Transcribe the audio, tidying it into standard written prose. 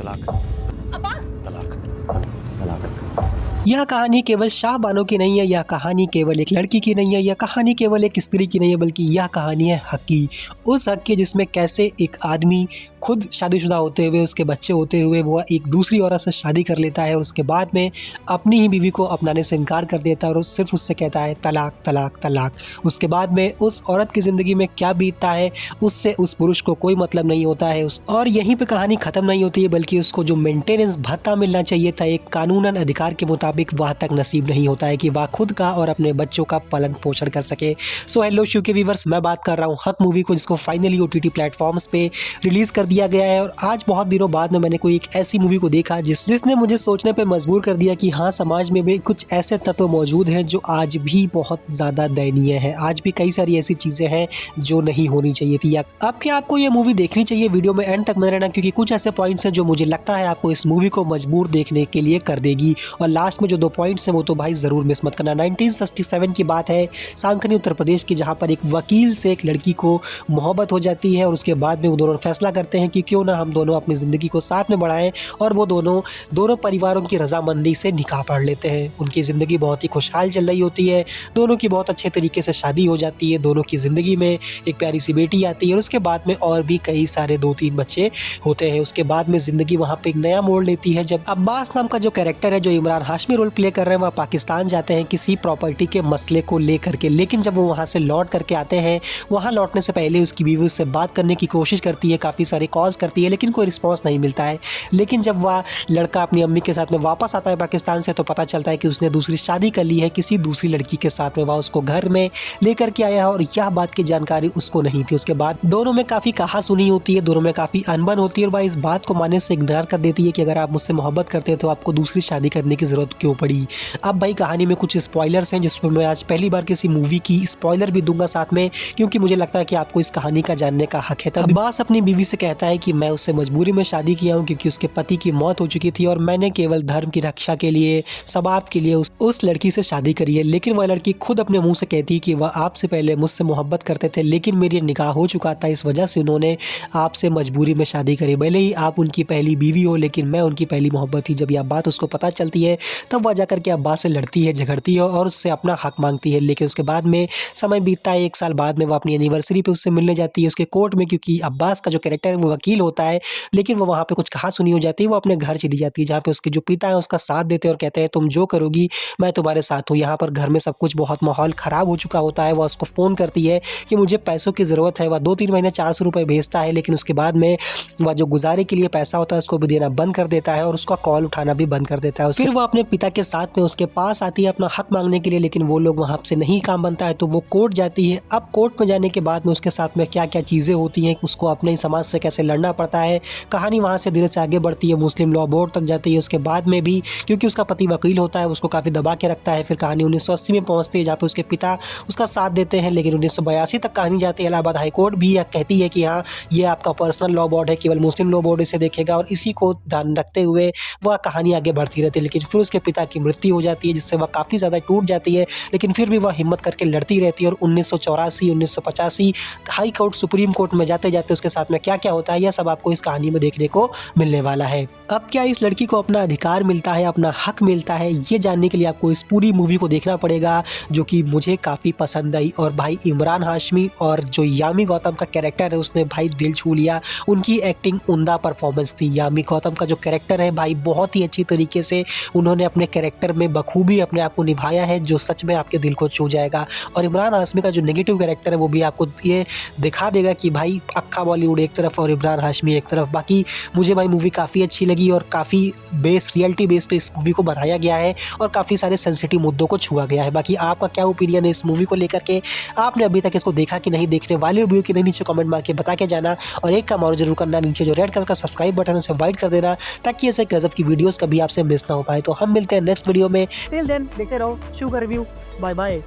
तलाक अब्बास तलाक तलाक। यह कहानी केवल शाहबानो की नहीं है, यह कहानी केवल एक लड़की की नहीं है, यह कहानी केवल एक स्त्री की नहीं है, बल्कि यह कहानी है हक की। उस हक की जिसमें कैसे एक आदमी खुद शादीशुदा होते हुए, उसके बच्चे होते हुए वह एक दूसरी औरत से शादी कर लेता है और उसके बाद में अपनी ही बीवी को अपनाने से इनकार कर देता है और सिर्फ उससे कहता है तलाक तलाक तलाक। उसके बाद में उस औरत की ज़िंदगी में क्या बीतता है उससे उस पुरुष को कोई मतलब नहीं होता है। और यहीं पे कहानी ख़त्म नहीं होती है, बल्कि उसको जो मेंटेनेंस भत्ता मिलना चाहिए था एक कानूनन अधिकार के मुताबिक, वह तक नसीब नहीं होता है कि वह खुद का और अपने बच्चों का पालन पोषण कर सके। सो हेलो शो के व्यूअर्स, मैं बात कर रहा हूँ हक मूवी को, जिसको फाइनली OTT प्लेटफॉर्म्स पे रिलीज़ कर दिया गया है। और आज बहुत दिनों बाद में मैंने कोई एक ऐसी मूवी को देखा जिसने मुझे सोचने पे मजबूर कर दिया कि हाँ, समाज में भी कुछ ऐसे तत्व मौजूद हैं जो आज भी बहुत ज़्यादा दयनीय है। आज भी कई सारी ऐसी चीज़ें हैं जो नहीं होनी चाहिए थी। अब क्या आपको ये मूवी देखनी चाहिए? वीडियो में एंड तक बने रहना, क्योंकि कुछ ऐसे पॉइंट्स हैं जो मुझे लगता है आपको इस मूवी को मजबूर देखने के लिए कर देगी। और लास्ट में जो 2 पॉइंट्स हैं वो तो भाई ज़रूर मिस मत करना। 1967 की बात है, सांकनी उत्तर प्रदेश की, जहाँ पर एक वकील से एक लड़की को मोहब्बत हो जाती है और उसके बाद में वो दोनों फैसला करते हैं कि क्यों ना हम दोनों अपनी ज़िंदगी को साथ में बढ़ाएं। और वो दोनों परिवारों की रजामंदी से निकाह पढ़ लेते हैं। उनकी ज़िंदगी बहुत ही खुशहाल चल रही होती है, दोनों की बहुत अच्छे तरीके से शादी हो जाती है, दोनों की ज़िंदगी में एक प्यारी सी बेटी आती है और उसके बाद में और भी कई सारे 2-3 बच्चे होते हैं। उसके बाद में ज़िंदगी वहाँ पे एक नया मोड़ लेती है जब अब्बास नाम का जो कैरेक्टर है, जो इमरान हाशमी रोल प्ले कर रहे हैं, वह पाकिस्तान जाते हैं किसी प्रॉपर्टी के मसले को लेकर के। लेकिन जब वो वहाँ से लौट करके आते हैं, वहाँ लौटने से पहले उसकी बीवी उससे बात करने की कोशिश करती है, काफ़ी सारे कॉल्स करती है, लेकिन कोई रिस्पॉन्स नहीं मिलता है। लेकिन जब वह लड़का अपनी अम्मी के साथ में वापस आता है पाकिस्तान से, तो पता चलता है कि उसने दूसरी शादी कर ली है किसी दूसरी लड़की के साथ में। वह उसको घर में लेकर के आया है और यह बात की जानकारी उसको नहीं थी। उसके बाद दोनों में काफ़ी कहा सुनी होती है, दोनों में काफ़ी अनबन होती है और वह इस बात को मानने से इग्नोर कर देती है कि अगर आप मुझसे मोहब्बत करते हैं तो आपको दूसरी शादी करने की ज़रूरत क्यों पड़ी। अब भाई कहानी में कुछ स्पॉयलर्स हैं जिसमें मैं आज पहली बार किसी मूवी की स्पॉयलर भी दूंगा साथ में, क्योंकि मुझे लगता है कि आपको इस कहानी का जानने का हक है। तब अब्बास अपनी बीवी से कहता है कि मैं उससे मजबूरी में शादी किया हूँ क्योंकि उसके पति की मौत हो चुकी थी और मैंने केवल धर्म की रक्षा के लिए, सबाब के लिए उस लड़की से शादी करी है। लेकिन वह लड़की खुद अपने मुंह से कहती है कि वह आपसे पहले मुझसे मोहब्बत करते थे, लेकिन मेरी निकाह हो चुका था, इस वजह से उन्होंने आपसे मजबूरी में शादी करी। भले ही आप उनकी पहली बीवी हो, लेकिन मैं उनकी पहली मोहब्बत थी। जब यह बात उसको पता चलती है तब वह जाकर के अब्बास से लड़ती है, झगड़ती है और उससे अपना हक मांगती है। लेकिन उसके बाद में समय बीतता है, 1 साल बाद में वह अपनी एनिवर्सरी पे उससे मिलने जाती है उसके कोर्ट में, क्योंकि अब्बास का जो कैरेक्टर है वो वकील होता है। लेकिन वो वहाँ पे कुछ कहा सुनी हो जाती है, वो अपने घर चली जाती है जहाँ पे उसके जो पिता है उसका साथ देते हैं और कहते हैं तुम जो करोगी मैं तुम्हारे साथ हूँ। यहाँ पर घर में सब कुछ बहुत माहौल ख़राब हो चुका होता है। वह उसको फ़ोन करती है कि मुझे पैसों की ज़रूरत है। वह 2-3 महीने 400 रुपये भेजता है, लेकिन उसके बाद में वह जो गुजारे के लिए पैसा होता है उसको भी देना बंद कर देता है और उसका कॉल उठाना भी बंद कर देता है। फिर वह अपने पिता के साथ में उसके पास आती है अपना हक मांगने के लिए, लेकिन वो लोग वहाँ से नहीं काम बनता है तो वो कोर्ट जाती है। अब कोर्ट में जाने के बाद में उसके साथ में क्या क्या चीज़ें होती हैं, उसको अपने ही समाज से कैसे लड़ना पड़ता है, कहानी वहाँ से धीरे से आगे बढ़ती है, मुस्लिम लॉ बोर्ड तक जाती है। उसके बाद में भी क्योंकि उसका पति वकील होता है उसको काफ़ी दबा के रखता है। फिर कहानी 1980 में पहुँचती है जहाँ पे उसके पिता उसका साथ देते हैं, लेकिन 1982 तक कहानी जाती है। इलाहाबाद हाई कोर्ट भी कहती है कि हाँ, ये आपका पर्सनल लॉ बोर्ड है, केवल मुस्लिम लॉ बोर्ड इसे देखेगा, और इसी को ध्यान रखते हुए वह कहानी आगे बढ़ती रहती है। लेकिन फिर उसके पिता की मृत्यु हो जाती है जिससे वह काफ़ी ज़्यादा टूट जाती है, लेकिन फिर भी वह हिम्मत करके लड़ती रहती है। और 1984, 1985 हाई कोर्ट, सुप्रीम कोर्ट में जाते जाते उसके साथ में क्या क्या होता है यह सब आपको इस कहानी में देखने को मिलने वाला है। अब क्या इस लड़की को अपना अधिकार मिलता है, अपना हक मिलता है, ये जानने के लिए आपको इस पूरी मूवी को देखना पड़ेगा, जो कि मुझे काफ़ी पसंद आई। और भाई इमरान हाशमी और जो यामी गौतम का कैरेक्टर है उसने भाई दिल छू लिया। उनकी एक्टिंग उम्दा परफॉर्मेंस थी। यामी गौतम का जो कैरेक्टर है भाई बहुत ही अच्छी तरीके से उन्होंने अपने कैरेक्टर में बखूबी अपने आप को निभाया है, जो सच में आपके दिल को छू जाएगा। और इमरान हाशमी का जो नेगेटिव कैरेक्टर है वो भी आपको ये दिखा देगा कि भाई अक्खा बॉलीवुड एक तरफ और इमरान हाशमी एक तरफ। बाकी मुझे भाई मूवी काफ़ी अच्छी लगी और काफ़ी रियलिटी बेस पे इस मूवी को बनाया गया है और काफ़ी सारे सेंसिटिव मुद्दों को छुआ गया है। बाकी आपका क्या ओपिनियन है इस मूवी को लेकर के? आपने अभी तक इसको देखा कि नहीं, देखने वाले हो कि नहीं, नीचे कमेंट मार के बता के जाना। और एक काम और जरूर करना, नीचे जो रेड कलर का सब्सक्राइब बटन है उसे वाइट कर देना, ताकि ऐसे गजब की वीडियोस कभी आपसे मिस ना हो पाए। तो हम मिलते हैं नेक्स्ट वीडियो में। टिल देन देखते रहो शो का रिव्यू। Bye bye.